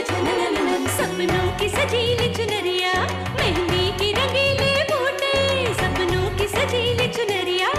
झननननन, सपनों की सजीली चुनरिया, मेहंदी की रंगीले बूटे, सपनों की सजीली चुनरिया,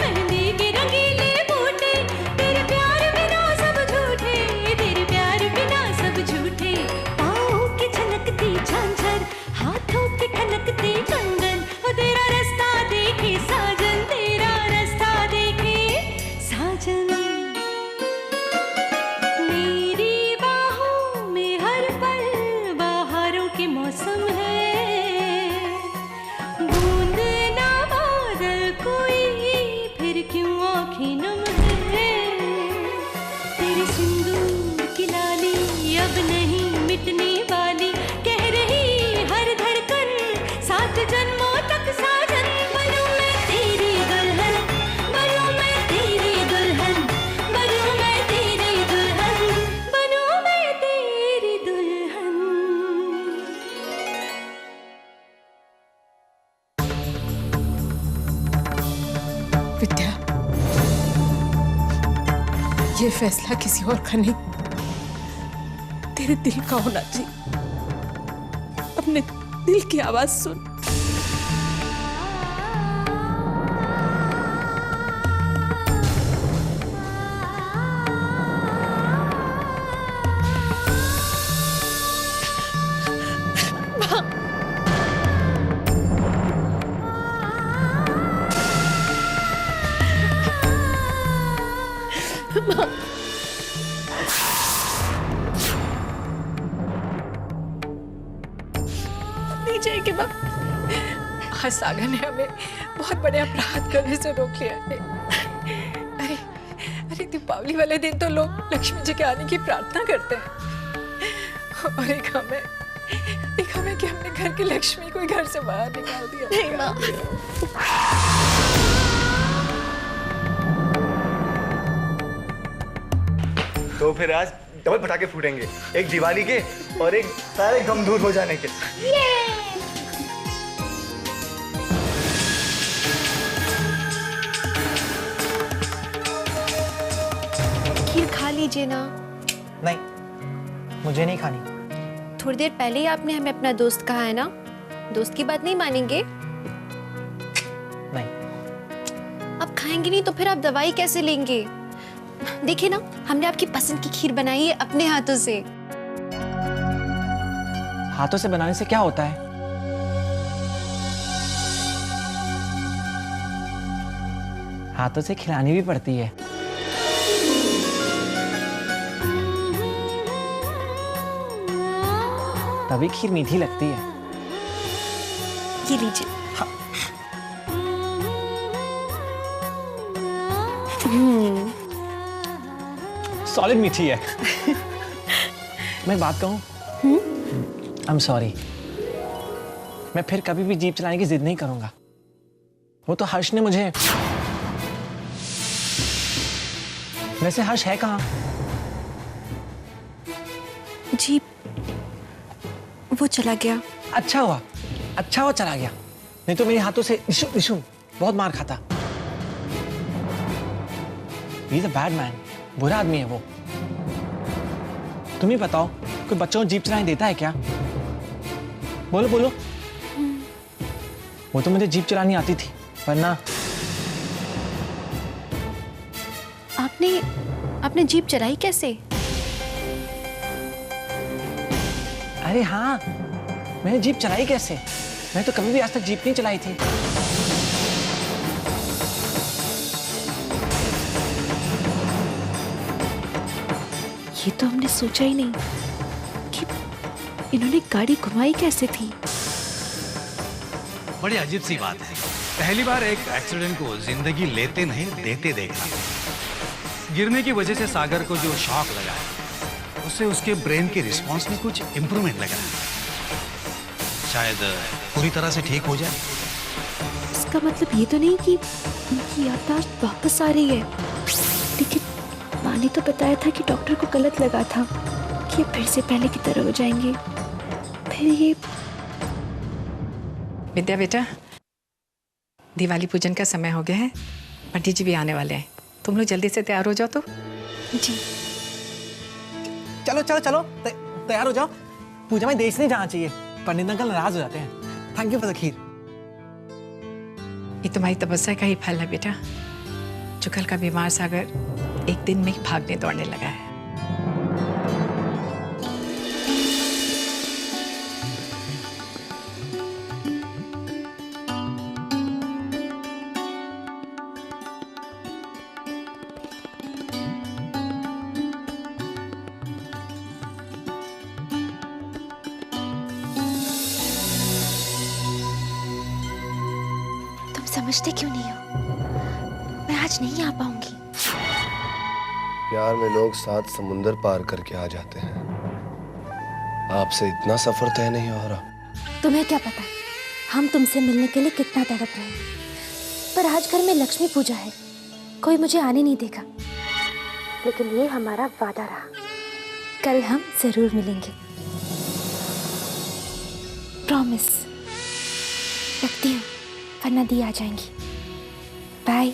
मेहंदी की रंगीले बूटे, तेरे प्यार बिना सब झूठे, तेरे प्यार बिना सब झूठे, पाँव की छनकती झांझर, हाथों की ठनकती कंगन, वो तेरा रास्ता देखे साजन, तेरा रास्ता देखे साजन। मेरी बाहों में हर पल बहारों के मौसम है, बूंद ना बादल कोई फिर क्यों आँखें नम है, तेरे सिंदूर की लाली अब नहीं मिटने वाली, कह रही हर धड़कन सात जन्मों तक साजन। बनूं मैं तेरी दुल्हन, बनूं मैं तेरी दुल्हन, बनूं मैं तेरी दुल्हन, बनूं मैं तेरी दुल्हन। विद्या, ये फैसला किसी और का नहीं, तेरे दिल का होना चाहिए। अपने दिल की आवाज सुन। नहीं जाएगी माँ। आज सागर ने हमें बहुत बड़े अपराध करने से रोक लिया है। अरे अरे दीपावली वाले दिन तो लोग लक्ष्मी जी के आने की प्रार्थना करते हैं, और एक हमें कि हमने घर की लक्ष्मी को घर से बाहर निकाल दिया। नहीं माँ। तो फिर आज डबल पटाखे फूटेंगे, एक दिवाली के और एक सारे गम दूर हो जाने के। खीर खा लीजिए ना। नहीं, मुझे नहीं खानी। थोड़ी देर पहले ही आपने हमें अपना दोस्त कहा है ना, दोस्त की बात नहीं मानेंगे? नहीं। अब खाएंगे नहीं तो फिर आप दवाई कैसे लेंगे? देखिए ना, हमने आपकी पसंद की खीर बनाई है अपने हाथों से। हाथों से बनाने से क्या होता है? हाथों से खिलानी भी पड़ती है। तभी खीर मीठी लगती है। ये लीजिए। सॉलिड मीठी है। मैं बात कहूं? I am sorry. मैं फिर कभी भी जीप चलाने की जिद नहीं करूंगा। वो तो हर्ष ने मुझे। वैसे हर्ष है कहाँ? जी, वो चला गया। अच्छा हुआ चला गया, नहीं तो मेरे हाथों से निशु बहुत मार खाता। He is a bad man, बुरा आदमी है वो। तुम ही बताओ, कोई बच्चों को जीप चलाने देता है क्या? बोलो बोलो। वो तो मुझे जीप चलानी आती थी, वरना। आपने जीप चलाई कैसे? अरे हाँ, मैंने जीप चलाई कैसे? मैं तो कभी भी आज तक जीप नहीं चलाई थी। ये तो हमने सोचा ही नहीं कि इन्होंने गाड़ी घुमाई कैसे थी। बड़ी अजीब सी बात है, पहली बार एक एक्सीडेंट को जिंदगी लेते नहीं देते देखा। गिरने की वजह से सागर को जो शॉक लगा है, उससे उसके ब्रेन के रिस्पॉन्स में कुछ इंप्रूवमेंट लगा है। शायद पूरी तरह से ठीक हो जाए। इसका मतलब ये तो नहीं कि उनकी याददाश्त वापस आ रही है, लेकिन माँ ने तो बताया था कि डॉक्टर को गलत लगा था कि ये फिर से पहले की तरह हो जाएंगे। फिर ये विद्या बेटा, दिवाली पूजन का समय हो गया है, पंडित जी भी आने वाले हैं। तुम लोग जल्दी से तैयार हो जाओ तो। जी। चलो चलो चलो, तैयार हो जाओ, पूजा में देश नहीं जाना चाहिए, पंडित अंकल नाराज हो जाते हैं। थैंक यू फॉर द खीर। ये तुम्हारी तपस्या का ही फल है बेटा, जो कल का बीमार सागर एक दिन में ही भागने दौड़ने लगा है। समझते क्यों नहीं हो? मैं आज नहीं आ पाऊंगी। प्यार में लोग 7 समुंदर पार करके आ जाते हैं। आपसे इतना सफर तय नहीं हो रहा। तुम्हें क्या पता हम तुमसे मिलने के लिए कितना तड़प रहे हैं, पर आज घर में लक्ष्मी पूजा है, कोई मुझे आने नहीं देगा। लेकिन ये हमारा वादा रहा, कल हम जरूर मिलेंगे। प्रॉमिस। रखती हूँ, वरना दी आ जाएंगी। बाय।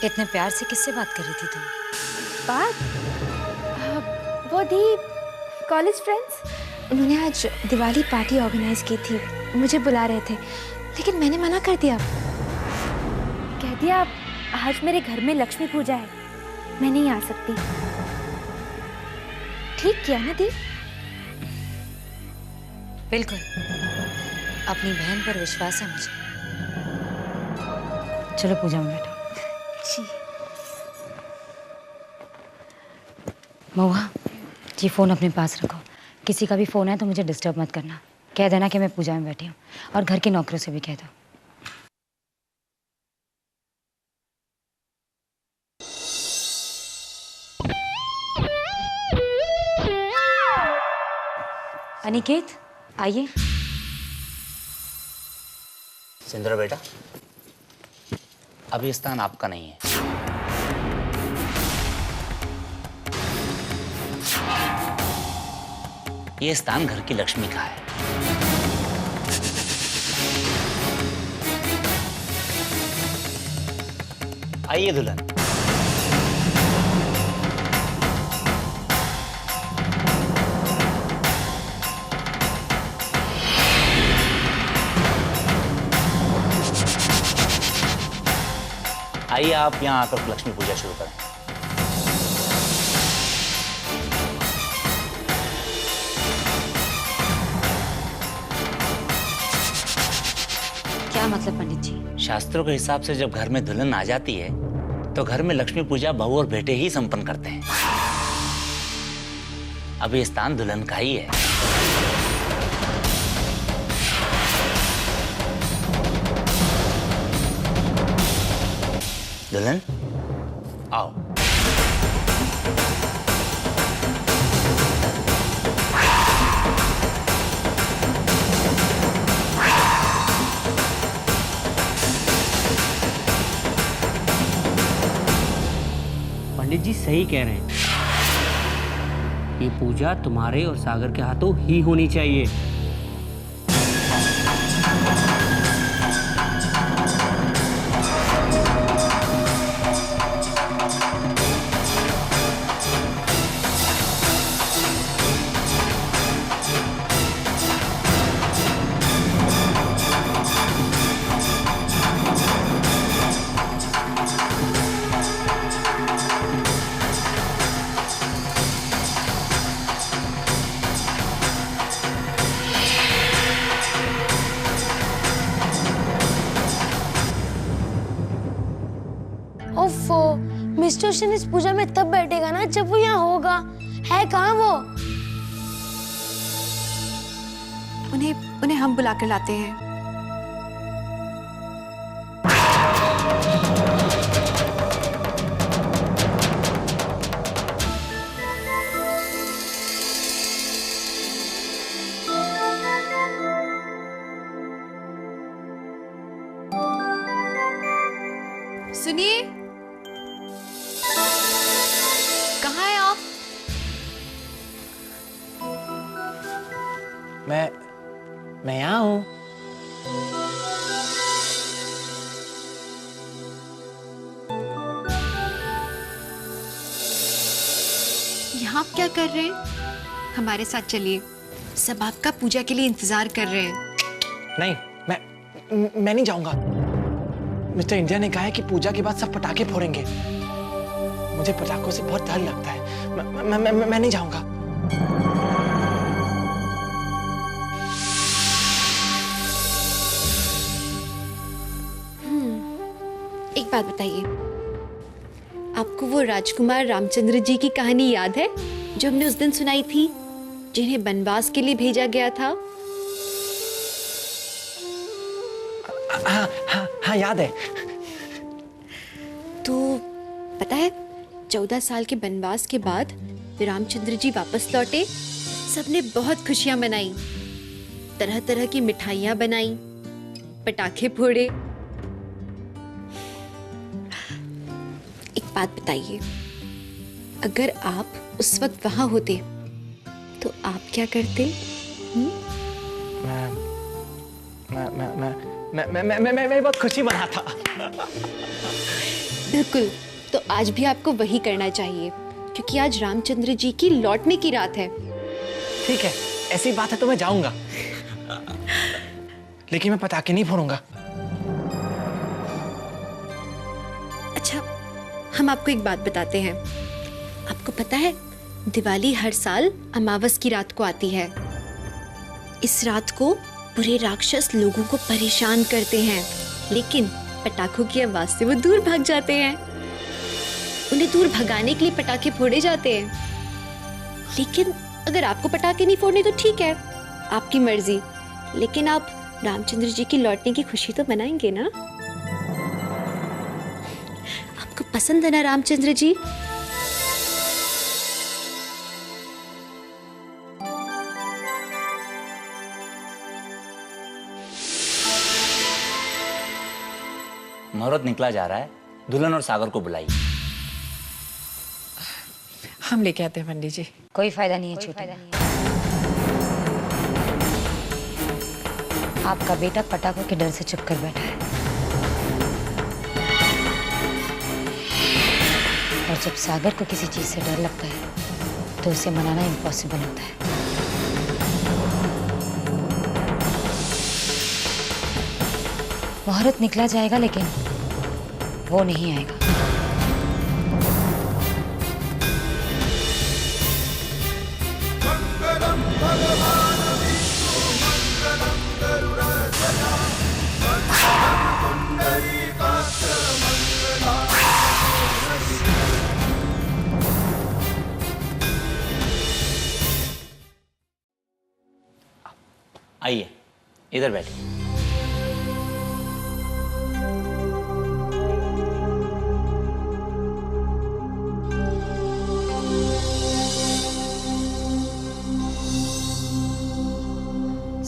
इतने प्यार से किससे बात कर रही थी तुम? बात? वो थी कॉलेज फ्रेंड्स। उन्होंने आज दिवाली पार्टी ऑर्गेनाइज की थी, मुझे बुला रहे थे, लेकिन मैंने मना कर दिया। कह दिया आज मेरे घर में लक्ष्मी पूजा है, मैं नहीं आ सकती। ठीक किया ना दी? बिल्कुल, अपनी बहन पर विश्वास है मुझे। चलो पूजा में बैठो। जी। महुआ, ये फ़ोन अपने पास रखो। किसी का भी फ़ोन है तो मुझे डिस्टर्ब मत करना। कह देना कि मैं पूजा में बैठी हूँ, और घर के नौकरों से भी कह दो। अनिकेत, आइए। सिंदूर बेटा, अभी स्थान आपका नहीं है। ये स्थान घर की लक्ष्मी का है। आइए दुल्हन। आइए आप यहाँ आकर लक्ष्मी पूजा शुरू करें। क्या मतलब पंडित जी? शास्त्रों के हिसाब से जब घर में दुल्हन आ जाती है तो घर में लक्ष्मी पूजा बहू और बेटे ही संपन्न करते हैं। अब ये स्थान दुल्हन का ही है। दुल्हन आओ। पंडित जी सही कह रहे हैं, ये पूजा तुम्हारे और सागर के हाथों ही होनी चाहिए। ओफो, मिस्टर शन इस पूजा में तब बैठेगा ना जब वो यहाँ होगा। है कहाँ वो? उन्हें हम बुला कर लाते हैं। सुनिए, कहाँ हैं आप? मैं यहाँ हूँ। यहाँ आप क्या कर रहे हैं? हमारे साथ चलिए, सब आपका पूजा के लिए इंतजार कर रहे हैं। नहीं, मैं नहीं जाऊंगा। मिस्टर इंडिया ने कहा है कि पूजा के बाद सब पटाखे फोड़ेंगे। मुझे पटाखों से बहुत डर लगता है। मैं नहीं जाऊंगा। एक बात बताइए, आपको वो राजकुमार रामचंद्र जी की कहानी याद है जो हमने उस दिन सुनाई थी, जिन्हें बनवास के लिए भेजा गया था? हाँ याद है। तो पता है, 14 साल के बनवास के बाद रामचंद्र जी वापस लौटे। सबने बहुत खुशियां मनाई, तरह तरह की मिठाइयां बनाई, पटाखे फोड़े। एक बात बताइए, अगर आप उस वक्त वहां होते तो आप क्या करते? मैं बहुत खुशी मना था। बिल्कुल, तो आज भी आपको वही करना चाहिए, क्योंकि आज रामचंद्र जी की लौटने की रात है। ठीक है, ऐसी बात है तो मैं जाऊंगा, लेकिन मैं पटाखे नहीं फोड़ूंगा। अच्छा, हम आपको एक बात बताते हैं। आपको पता है, दिवाली हर साल अमावस की रात को आती है। इस रात को बुरे राक्षस लोगों को परेशान करते हैं, लेकिन पटाखों की आवाज से वो दूर भाग जाते हैं। उन्हें दूर भगाने के लिए पटाखे फोड़े जाते हैं। लेकिन अगर आपको पटाखे नहीं फोड़ने तो ठीक है, आपकी मर्जी, लेकिन आप रामचंद्र जी की लौटने की खुशी तो मनाएंगे ना? आपको पसंद है ना रामचंद्र जी? मुहूर्त निकला जा रहा है, दुल्हन और सागर को बुलाइए। हम लेके आते हैं पंडित जी। कोई फायदा नहीं है छूटने। आपका बेटा पटाखों के डर से चुप कर बैठा है, और जब सागर को किसी चीज से डर लगता है तो उसे मनाना इम्पॉसिबल होता है। मुहूर्त निकला जाएगा, लेकिन वो नहीं आएगा। आइए, इधर बैठिए।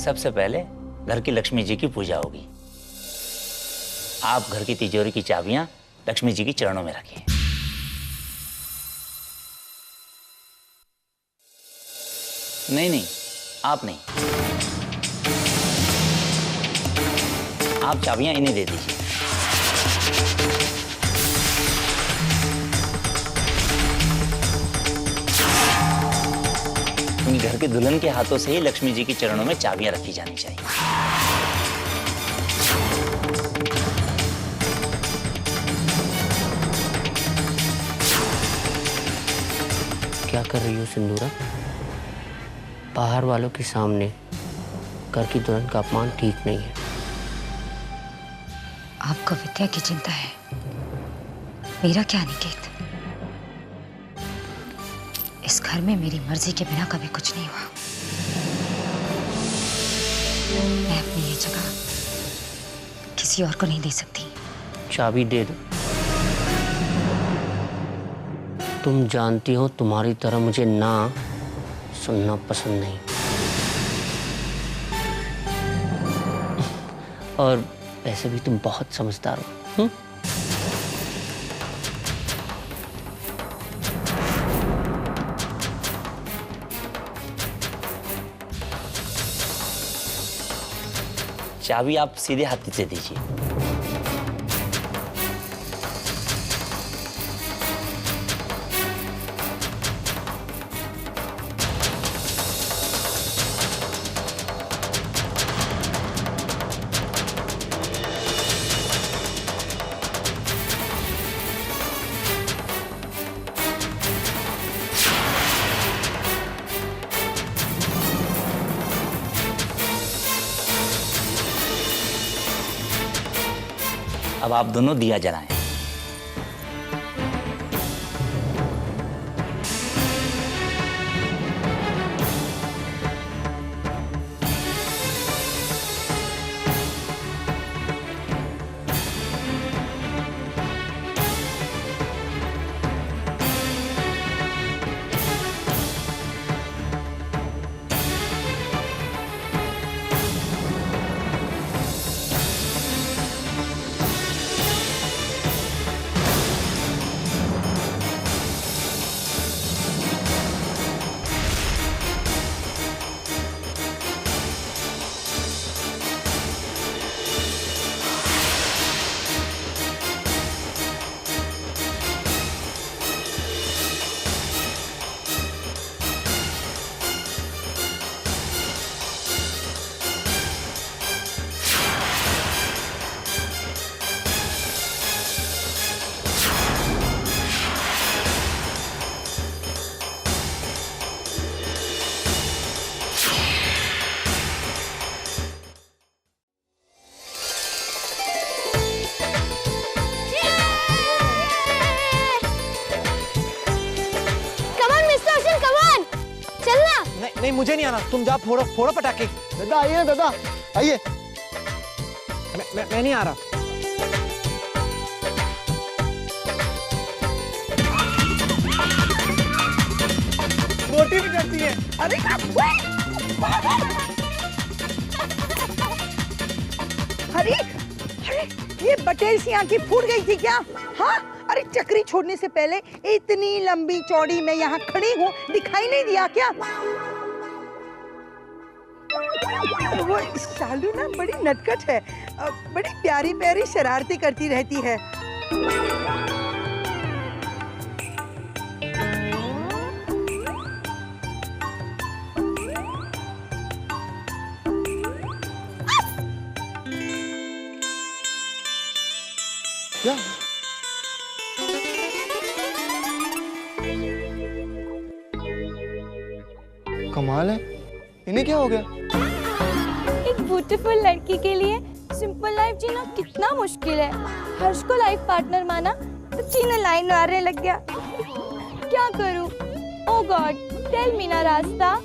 सबसे पहले घर की लक्ष्मी जी की पूजा होगी। आप घर की तिजोरी की चाबियां लक्ष्मी जी की चरणों में रखिए। नहीं, आप नहीं, आप चाबियां इन्हें दे दीजिए। घर के दुल्हन के हाथों से ही लक्ष्मी जी की चरणों में चाबियां रखी जानी चाहिए। क्या कर रही हो सिंदूरा? बाहर वालों के सामने घर की दुल्हन का अपमान ठीक नहीं है। आपको विद्या की चिंता है, मेरा क्या निकेत? इस घर में मेरी मर्जी के बिना कभी कुछ नहीं हुआ। मैं अपनी ये जगह किसी और को नहीं दे सकती। चाबी दे दो। तुम जानती हो तुम्हारी तरह मुझे ना सुनना पसंद नहीं, और वैसे भी तुम बहुत समझदार हो। चाबी आप सीधे हाथ से दीजिए। अब आप दोनों दिया जलाएं। नहीं मुझे नहीं आना, तुम जा फोड़ो फोड़ो पटाखे। दादा आइए, दादा आइए। मैं नहीं आ रहा। रोटी भी करती है। अरे अरे अरे ये बटेर सी आंखें फूट गई थी क्या? हाँ अरे चक्री छोड़ने से पहले इतनी लंबी चौड़ी मैं यहाँ खड़ी हूँ, दिखाई नहीं दिया क्या? वो शालू ना बड़ी नटखट है, बड़ी प्यारी प्यारी शरारती करती रहती है। क्या? कमाल है, इन्हें क्या हो गया? एक ब्यूटीफुल लड़की के लिए सिंपल लाइफ जीना कितना मुश्किल है। हर्ष को लाइफ पार्टनर माना तो जीना लाइन मारने लग गया। क्या करूं? ओह गॉड, टेल मी ना रास्ता।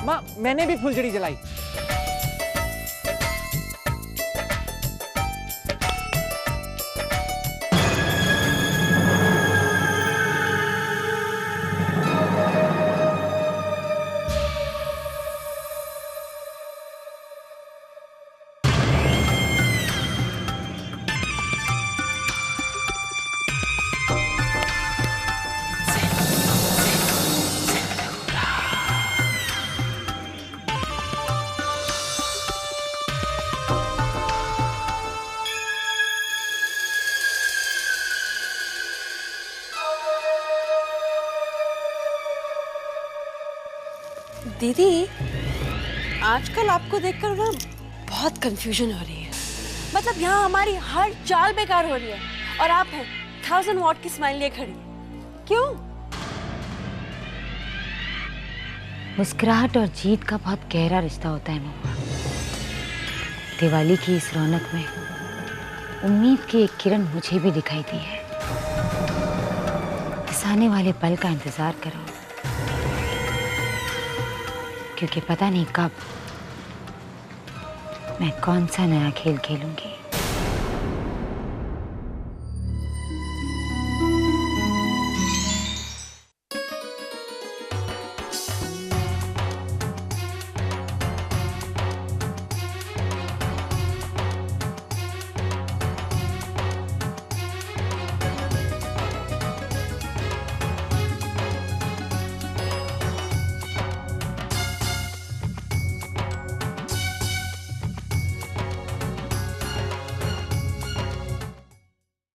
माँ मैंने भी फुलझड़ी जलाई। दीदी, आजकल आपको देखकर ना बहुत कंफ्यूजन हो रही है। मतलब यहाँ हमारी हर चाल बेकार हो रही है और आप हैं 1000 वॉट की स्माइल लिए खड़ी। क्यों? मुस्कुराहट और जीत का बहुत गहरा रिश्ता होता है महुआ। दिवाली की इस रौनक में उम्मीद की एक किरण मुझे भी दिखाई दी है। इस आने वाले पल का इंतजार करो, क्योंकि पता नहीं कब मैं कौन सा नया खेल खेलूंगी।